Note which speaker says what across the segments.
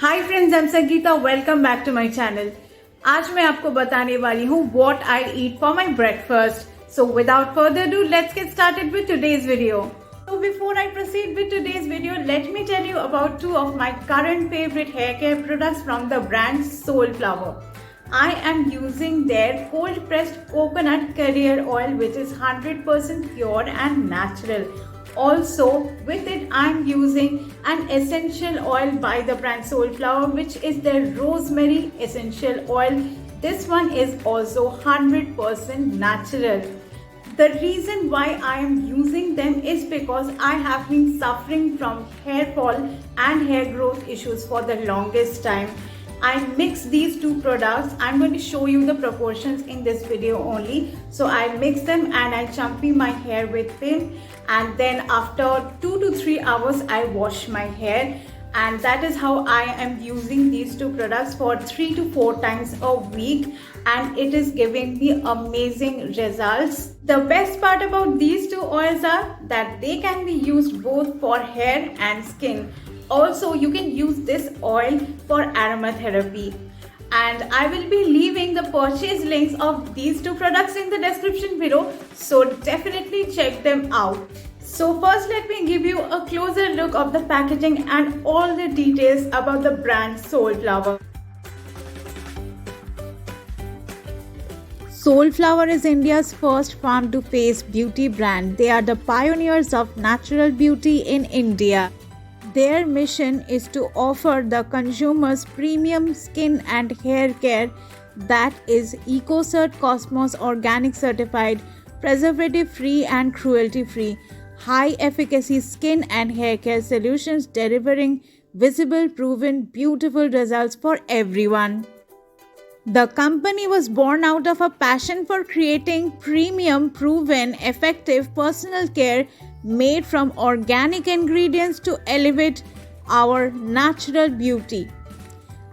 Speaker 1: Hi friends, I am Sangeeta. Welcome back to my channel. आज मैं आपको बताने वाली हूँ what I eat for my breakfast. So without further do, let's get started with today's video. So before I proceed with today's video, let me tell you about two of my current favorite hair care products from the brand Soulflower. I am using their cold pressed coconut carrier oil, which is 100% pure and natural. Also with it I am using an essential oil by the brand Soulflower, which is their Rosemary Essential Oil. This one is also 100% natural. The reason why I am using them is because I have been suffering from hair fall and hair growth issues for the longest time. I mix these two products. I'm going to show you the proportions in this video only. So I mix them and I shampoo my hair with them, and then after 2 to 3 hours I wash my hair. And that is how I am using these two products for 3 to 4 times a week, and it is giving me amazing results. The best part about these two oils are that they can be used both for hair and skin. Also, you can use this oil for aromatherapy. And I will be leaving the purchase links of these two products in the description below, so definitely check them out. So first, let me give you a closer look of the packaging and all the details about the brand Soulflower. Soulflower is India's first farm-to-face beauty brand. They are the pioneers of natural beauty in India. Their mission is to offer the consumers premium skin and hair care that is EcoCert Cosmos Organic certified, preservative-free and cruelty-free. High efficacy skin and hair care solutions delivering visible, proven, beautiful results for everyone. The company was born out of a passion for creating premium, proven, effective personal care made from organic ingredients to elevate our natural beauty.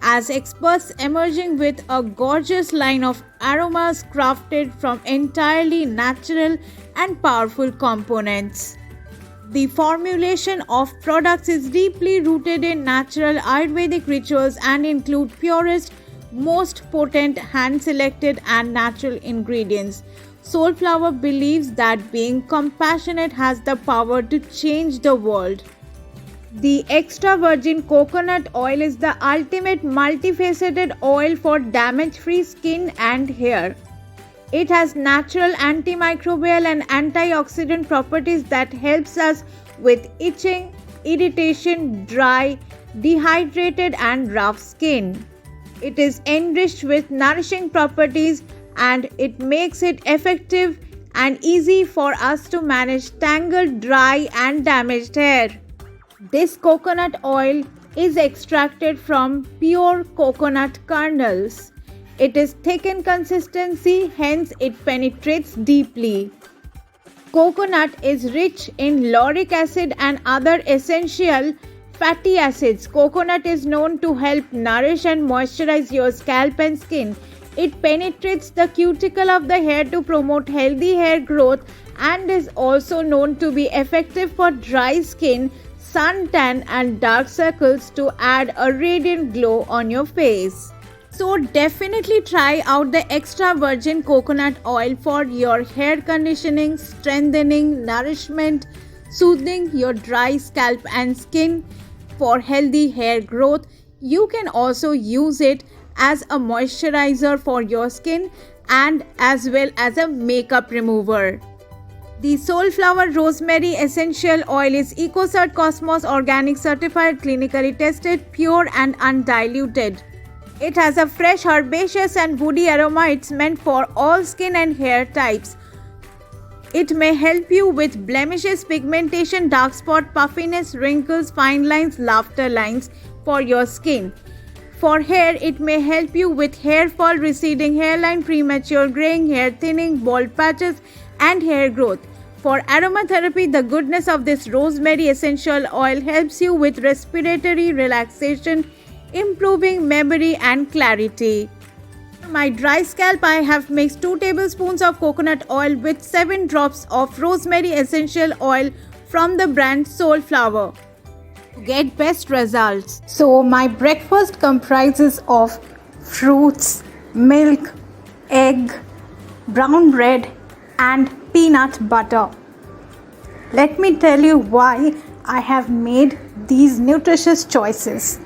Speaker 1: As experts emerging with a gorgeous line of aromas crafted from entirely natural and powerful components. The formulation of products is deeply rooted in natural Ayurvedic rituals and include purest, most potent, hand-selected and natural ingredients. Soulflower believes that being compassionate has the power to change the world. The extra virgin coconut oil is the ultimate multifaceted oil for damage-free skin and hair. It has natural antimicrobial and antioxidant properties that helps us with itching, irritation, dry, dehydrated and rough skin. It is enriched with nourishing properties, and it makes it effective and easy for us to manage tangled, dry and damaged hair. This coconut oil is extracted from pure coconut kernels. It is thick in consistency, hence it penetrates deeply. Coconut is rich in lauric acid and other essential fatty acids. Coconut is known to help nourish and moisturize your scalp and skin. It penetrates the cuticle of the hair to promote healthy hair growth and is also known to be effective for dry skin, suntan and dark circles to add a radiant glow on your face. So definitely try out the extra virgin coconut oil for your hair conditioning, strengthening, nourishment, soothing your dry scalp and skin, for healthy hair growth. You can also use it as a moisturizer for your skin and as well as a makeup remover. The Soulflower Rosemary Essential Oil is EcoCert Cosmos Organic certified, clinically tested, pure and undiluted. It has a fresh, herbaceous and woody aroma. It's meant for all skin and hair types. It may help you with blemishes, pigmentation, dark spot, puffiness, wrinkles, fine lines, laughter lines for your skin. For hair, it may help you with hair fall, receding hairline, premature graying, hair thinning, bald patches and hair growth. For aromatherapy, the goodness of this Rosemary Essential Oil helps you with respiratory relaxation, improving memory and clarity. For my dry scalp, I have mixed 2 tablespoons of coconut oil with 7 drops of Rosemary Essential Oil from the brand Soulflower. get best results. So my breakfast comprises of fruits, milk, egg, brown bread and peanut butter. Let me tell you why I have made these nutritious choices.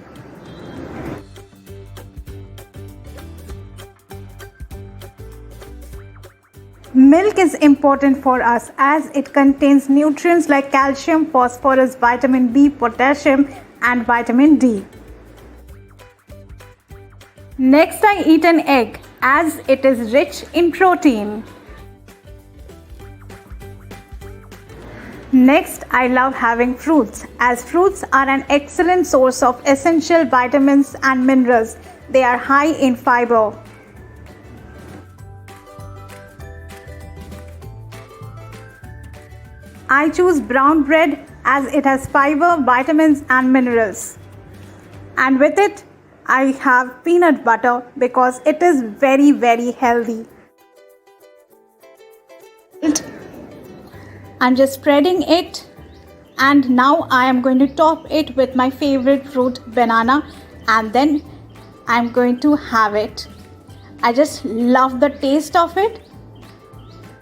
Speaker 1: Milk is important for us as it contains nutrients like calcium, phosphorus, vitamin B, potassium and vitamin D. Next, I eat an egg as it is rich in protein. Next, I love having fruits as fruits are an excellent source of essential vitamins and minerals. They are high in fiber. I choose brown bread as it has fiber, vitamins and minerals. And with it, I have peanut butter because it is very, very healthy. I'm just spreading it and now I am going to top it with my favorite fruit, banana, and then I'm going to have it. I just love the taste of it.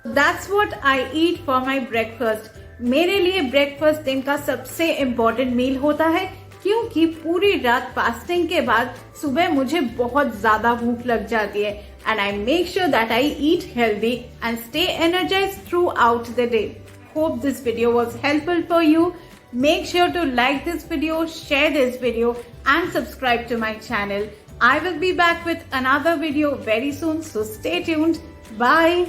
Speaker 1: That's what I eat for my breakfast. मेरे लिए breakfast दिन का सबसे important मील होता है क्योंकि पूरी रात फास्टिंग के बाद सुबह मुझे बहुत ज्यादा भूख लग जाती है and I make sure that I eat healthy and stay energized throughout the day. Hope this video was helpful for you. Make sure to like this video, share this video and subscribe to my channel. I will be back with another video very soon, so stay tuned. Bye.